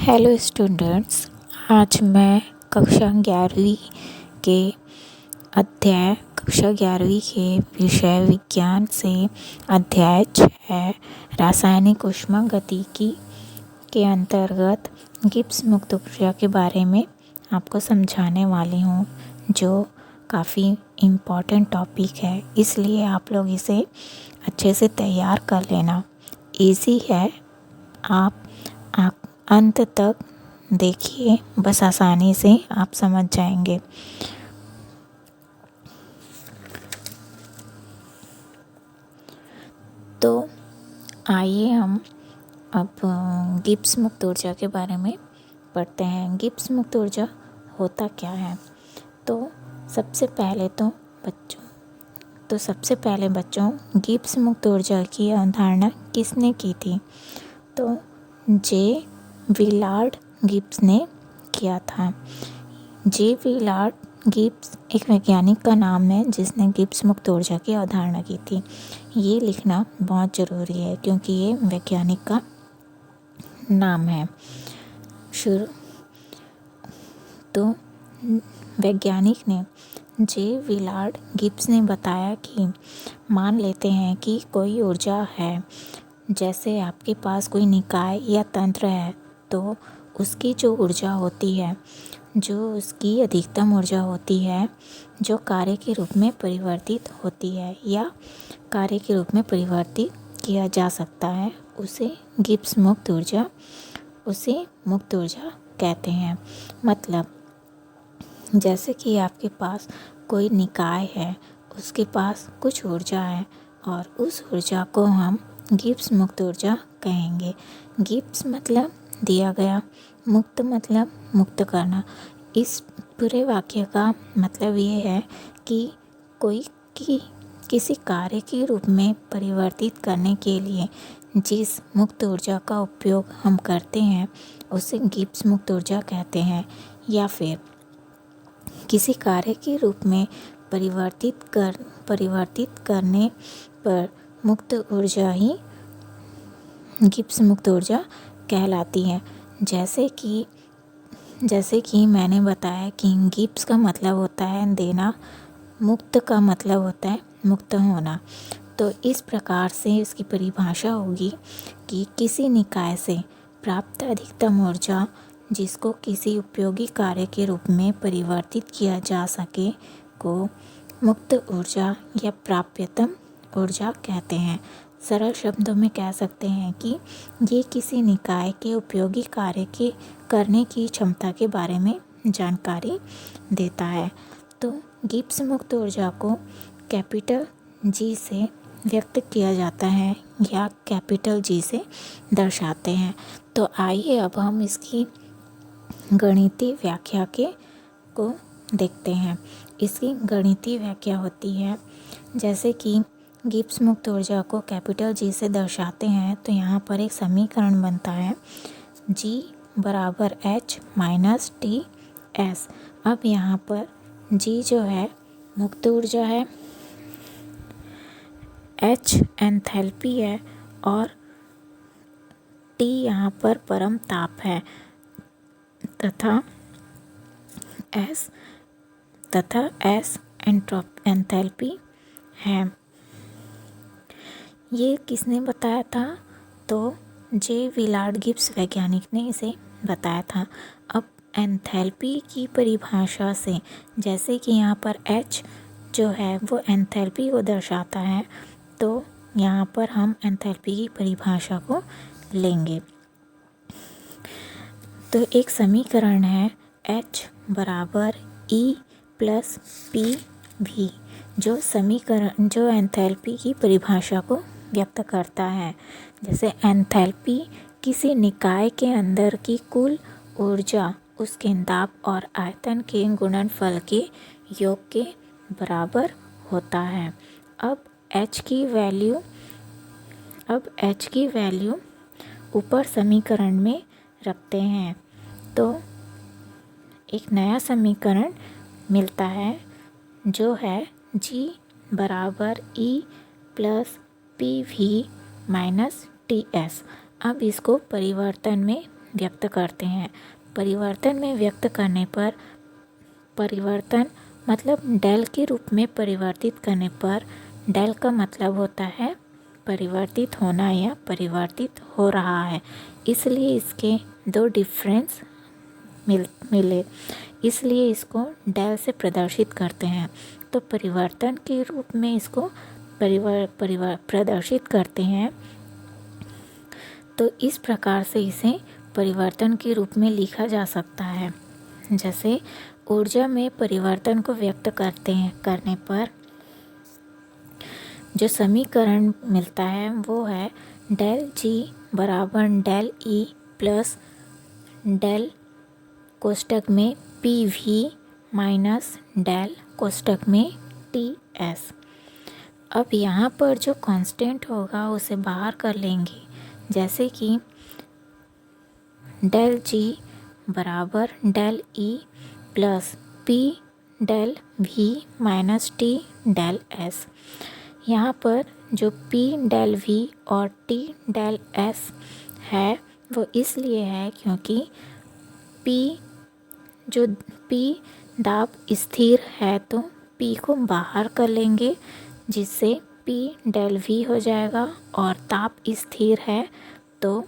Hello students. आज मैं कक्षा 11वीं के के विषय विज्ञान से अध्याय 6 रासायनिक ऊष्मागतिकी के अंतर्गत गिब्स मुक्त ऊर्जा के बारे में आपको समझाने वाली हूँ, जो काफ़ी इम्पॉर्टेंट टॉपिक है। इसलिए आप लोग इसे अच्छे से तैयार कर लेना। इजी है, आप अंत तक देखिए, बस आसानी से आप समझ जाएंगे। तो आइए हम अब गिब्स मुक्त ऊर्जा के बारे में पढ़ते हैं। गिब्स मुक्त ऊर्जा होता क्या है? तो सबसे पहले बच्चों गिब्स मुक्त ऊर्जा की अवधारणा किसने की थी? तो जे विलार्ड गिब्स ने किया था। जे विलार्ड गिब्स एक वैज्ञानिक का नाम है जिसने गिब्स मुक्त ऊर्जा की अवधारणा की थी। ये लिखना बहुत ज़रूरी है क्योंकि ये वैज्ञानिक का नाम है। तो वैज्ञानिक ने जे विलार्ड गिब्स ने बताया कि मान लेते हैं कि कोई ऊर्जा है, जैसे आपके पास कोई निकाय या तंत्र है, तो उसकी जो ऊर्जा होती है, जो उसकी अधिकतम ऊर्जा होती है, जो कार्य के रूप में परिवर्तित होती है या कार्य के रूप में परिवर्तित किया जा सकता है, उसे गिब्स मुक्त ऊर्जा कहते हैं। मतलब जैसे कि आपके पास कोई निकाय है, उसके पास कुछ ऊर्जा है और उस ऊर्जा को हम गिब्स मुक्त ऊर्जा कहेंगे। गिब्स मतलब दिया गया, मुक्त मतलब मुक्त करना। इस पूरे वाक्य का मतलब ये है कि किसी कार्य के रूप में परिवर्तित करने के लिए जिस मुक्त ऊर्जा का उपयोग हम करते हैं उसे गिब्स मुक्त ऊर्जा कहते हैं, या फिर किसी कार्य के रूप में परिवर्तित करने पर मुक्त ऊर्जा ही गिब्स मुक्त ऊर्जा कहलाती है। जैसे कि मैंने बताया कि गिब्स का मतलब होता है देना, मुक्त का मतलब होता है मुक्त होना। तो इस प्रकार से इसकी परिभाषा होगी कि किसी निकाय से प्राप्त अधिकतम ऊर्जा जिसको किसी उपयोगी कार्य के रूप में परिवर्तित किया जा सके को मुक्त ऊर्जा या प्राप्यतम ऊर्जा कहते हैं। सरल शब्दों में कह सकते हैं कि ये किसी निकाय के उपयोगी कार्य के करने की क्षमता के बारे में जानकारी देता है। तो गिब्स मुक्त ऊर्जा को कैपिटल जी से व्यक्त किया जाता है या कैपिटल जी से दर्शाते हैं। तो आइए अब हम इसकी गणितीय व्याख्या को देखते हैं। इसकी गणितीय व्याख्या होती है, जैसे कि गिब्स मुक्त ऊर्जा को कैपिटल जी से दर्शाते हैं तो यहाँ पर एक समीकरण बनता है G बराबर H माइनस टी एस। अब यहाँ पर G जो है मुक्त ऊर्जा है, H एंथैल्पी है और T यहाँ पर परम ताप है तथा S एंथैल्पी है। ये किसने बताया था? तो जे विलार्ड गिब्स वैज्ञानिक ने इसे बताया था। अब एंथैल्पी की परिभाषा से, जैसे कि यहाँ पर H जो है वो एंथैल्पी को दर्शाता है, तो यहाँ पर हम एंथैल्पी की परिभाषा को लेंगे। तो एक समीकरण है H बराबर E प्लस पी वी, जो एंथैल्पी की परिभाषा को व्यक्त करता है। जैसे एंथैल्पी किसी निकाय के अंदर की कुल ऊर्जा उसके दाब और आयतन के गुणनफल के योग के बराबर होता है। अब H की वैल्यू ऊपर समीकरण में रखते हैं तो एक नया समीकरण मिलता है जो है G बराबर E plus P V minus T S. अब इसको परिवर्तन में व्यक्त करते हैं। परिवर्तन में व्यक्त करने पर परिवर्तन मतलब डेल के रूप में परिवर्तित करने पर डेल का मतलब होता है परिवर्तित होना या परिवर्तित हो रहा है, इसलिए इसके दो डिफरेंस मिले, इसलिए इसको डेल से प्रदर्शित करते हैं। तो परिवर्तन के रूप में इसको प्रदर्शित करते हैं, तो इस प्रकार से इसे परिवर्तन के रूप में लिखा जा सकता है। जैसे ऊर्जा में परिवर्तन को व्यक्त करने पर जो समीकरण मिलता है वो है डेल जी बराबर डेल ई प्लस डेल कोष्टक में पी वी माइनस डेल कोष्टक में टी एस। अब यहाँ पर जो कांस्टेंट होगा उसे बाहर कर लेंगे, जैसे कि डेल जी बराबर del E plus P del V minus T del S. यहाँ पर जो पी डेल वी और टी डेल एस है वो इसलिए है क्योंकि P दाब स्थिर है तो P को बाहर कर लेंगे जिससे P डेल वी हो जाएगा, और ताप स्थिर है तो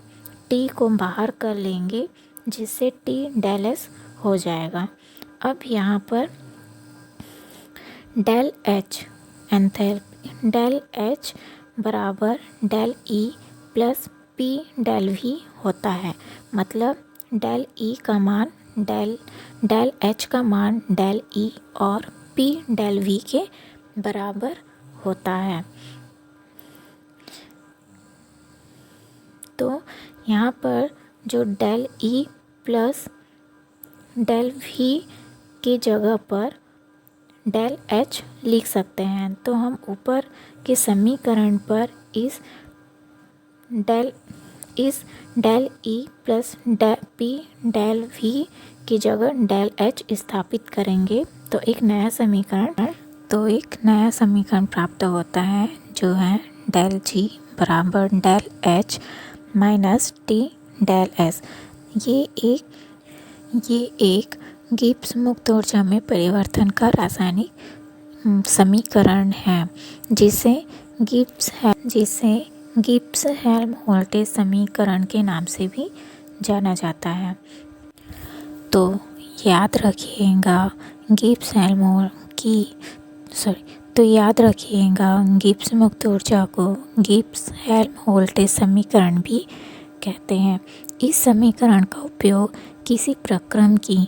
T को बाहर कर लेंगे जिससे T डेल एस हो जाएगा। अब यहाँ पर del H enthalpy del H बराबर del E plus P del V होता है, मतलब डेल ई का मान डेल एच का मान डेल ई और पी डेल वी के बराबर होता है। तो यहाँ पर जो del E plus del V की जगह पर डेल एच लिख सकते हैं। तो हम ऊपर के समीकरण पर इस del E plus P del V की जगह डेल एच स्थापित करेंगे तो एक नया समीकरण प्राप्त होता है, जो है डेल जी बराबर del H minus T del S. ये एक गिब्स मुक्त ऊर्जा में परिवर्तन का रासायनिक समीकरण है, जिसे गिब्स हेल्महोल्ट्ज़ समीकरण के नाम से भी जाना जाता है। तो याद रखिएगा गिब्स मुक्त ऊर्जा को गिब्स हेल्महोल्ट्ज़ समीकरण भी कहते हैं। इस समीकरण का उपयोग किसी प्रक्रम की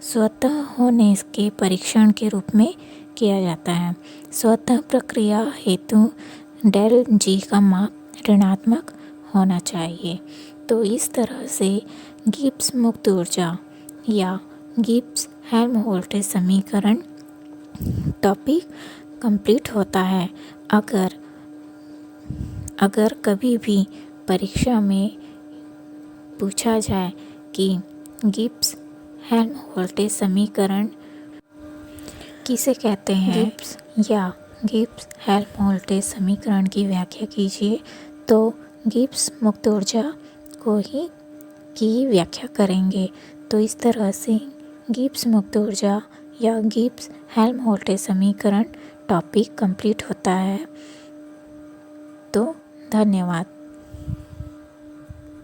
स्वतः होने के परीक्षण के रूप में किया जाता है। स्वतः प्रक्रिया हेतु डेल जी का माप ऋणात्मक होना चाहिए। तो इस तरह से गिब्स मुक्त ऊर्जा या गिब्स हेल्महोल्ट्ज़ समीकरण टॉपिक कंप्लीट होता है। अगर कभी भी परीक्षा में पूछा जाए कि गिब्स हेल्महोल्ट्ज़ समीकरण किसे कहते हैं गिब्स हेल्महोल्ट्ज़ समीकरण की व्याख्या कीजिए, तो गिब्स मुक्त ऊर्जा की व्याख्या करेंगे। तो इस तरह से गिब्स मुक्त ऊर्जा या गिब्स हेल्महोल्ट्ज़ समीकरण टॉपिक कंप्लीट होता है। तो धन्यवाद।